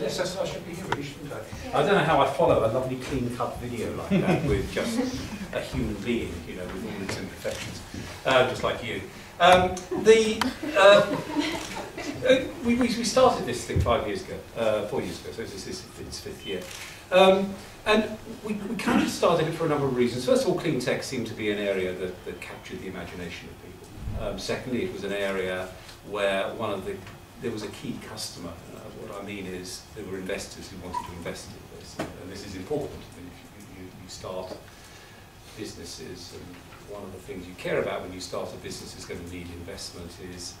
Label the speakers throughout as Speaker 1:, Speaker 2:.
Speaker 1: Yes, I should be here, really, shouldn't I? Yeah. I don't know how I follow a lovely clean-cut video like that with just a human being, you know, with all its imperfections, just like you. We started this thing 4 years ago, so this is its 5th year. And we kind of started it for a number of reasons. First of all, CleanTech seemed to be an area that captured the imagination of people. Secondly, it was an area where there was a key customer. What I mean is there were investors who wanted to invest in this, and this is important. I mean, if you start businesses, and one of the things you care about when you start a business is going to need investment is,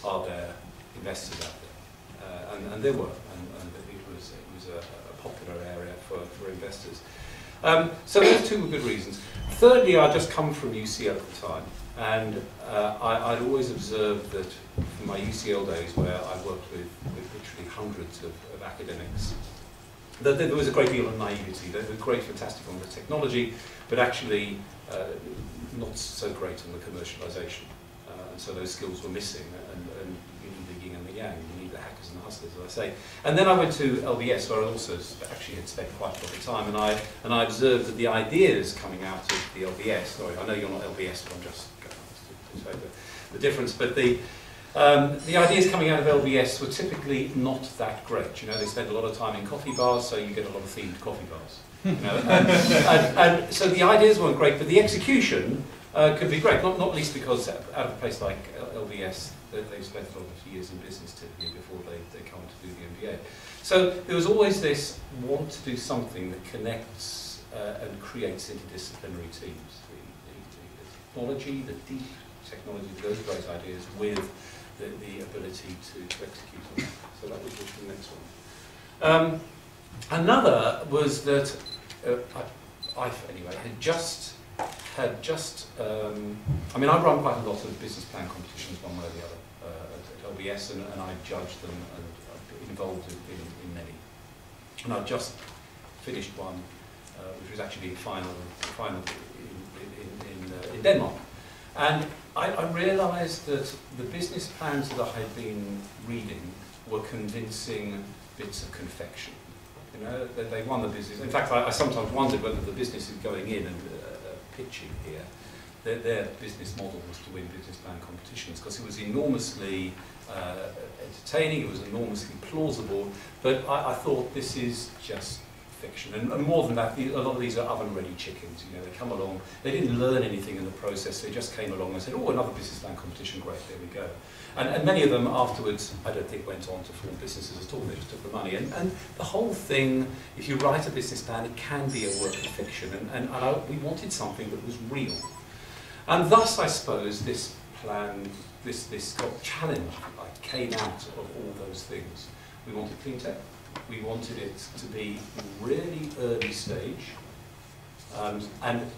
Speaker 1: are there investors out there? And there were, and it was a popular area for investors. So those two were good reasons. Thirdly, I'd just come from UCL at the time, and I'd always observed that from my UCL days, where I worked with literally hundreds of academics, that there was a great deal of naivety. They were great, fantastic on the technology, but actually not so great on the commercialization. And so those skills were missing, and you need the yin and the yang, you need the hackers and the hustlers, as I say. And then I went to LBS, where I also actually had spent quite a lot of time, and I observed that the ideas coming out of the LBS, sorry, I know you're not LBS, but I'm just going to say the difference, but the ideas coming out of LBS were typically not that great. You know, they spend a lot of time in coffee bars, so you get a lot of themed coffee bars. You know, and so the ideas weren't great, but the execution could be great, not least because out of a place like LBS, they've spent a lot of years in business typically before they come to do the MBA. So there was always this want to do something that connects and creates interdisciplinary teams. The technology, the deep technology, those great ideas with the ability to execute on that. So that was the next one. Another was that I anyway had just I mean, I run quite a lot of business plan competitions one way or the other at LBS, and I judge them, and I've been involved in many. And I've just finished one which was actually final in Denmark. And I realised that the business plans that I had been reading were convincing bits of confection. You know, that they won the business. In fact, I sometimes wondered whether the business is going in and pitching here. Their business model was to win business plan competitions because it was enormously entertaining, it was enormously plausible, but I thought this is just fiction. And more than that, a lot of these are oven-ready chickens. You know, they come along, they didn't learn anything in the process, they just came along and said, oh, another business plan competition, great, there we go. And many of them afterwards, I don't think, went on to form businesses at all, they just took the money. And the whole thing, if you write a business plan, it can be a work of fiction, and we wanted something that was real. And thus, I suppose, this plan, this challenge, came out of all those things. We wanted CleanTech. We wanted it to be really early stage, and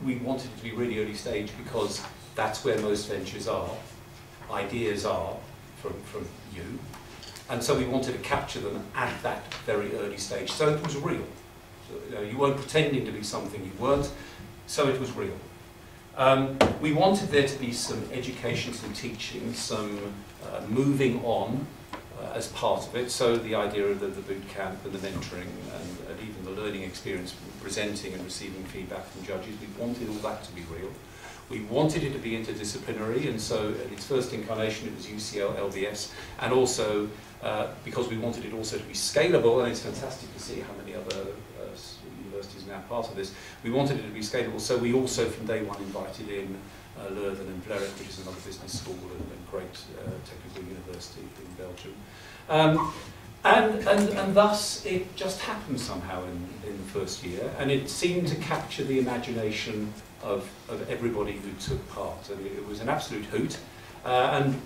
Speaker 1: we wanted it to be really early stage because that's where most ventures are, ideas are from you, and so we wanted to capture them at that very early stage, so it was real. So, you know, you weren't pretending to be something you weren't, so it was real. We wanted there to be some education, some teaching, some moving on, as part of it, so the idea of the boot camp and the mentoring and even the learning experience, presenting and receiving feedback from judges, we wanted all that to be real. We wanted it to be interdisciplinary, and so at its first incarnation it was UCL, LBS, and also because we wanted it also to be scalable, and it's fantastic to see how many other universities are now part of this, we wanted it to be scalable, so we also from day one invited in Leuven and Vlerick, which is another business school and great technical university in Belgium. And thus it just happened somehow in the first year, and it seemed to capture the imagination of everybody who took part. And it was an absolute hoot. And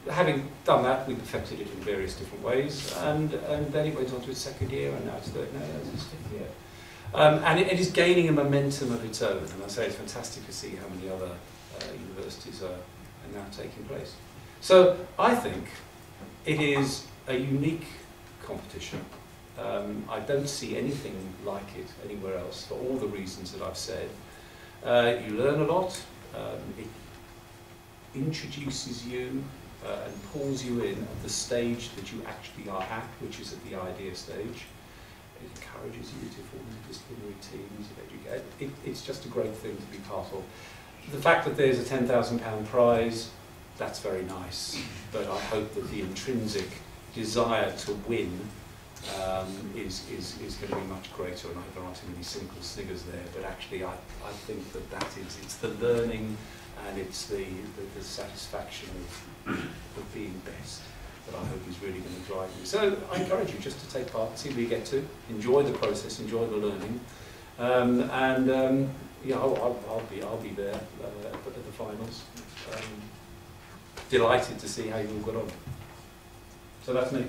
Speaker 1: having done that, we perfected it in various different ways, and then it went on to its second year, and now it's its fifth year. And it is gaining a momentum of its own, and I say it's fantastic to see how many other universities are now taking place. So I think it is a unique competition. I don't see anything like it anywhere else for all the reasons that I've said. You learn a lot, it introduces you and pulls you in at the stage that you actually are at, which is at the idea stage. It encourages you to form disciplinary teams. It's just a great thing to be part of. The fact that there's a £10,000 prize, that's very nice, but I hope that the intrinsic desire to win is going to be much greater, and I hope there aren't too many cynical sniggers there, but actually I think that it's the learning and it's the satisfaction of being best that I hope is really going to drive you. So I encourage you just to take part, see where you get to, enjoy the process, enjoy the learning, yeah, I'll be there at the finals. Delighted to see how you all got on. So that's me.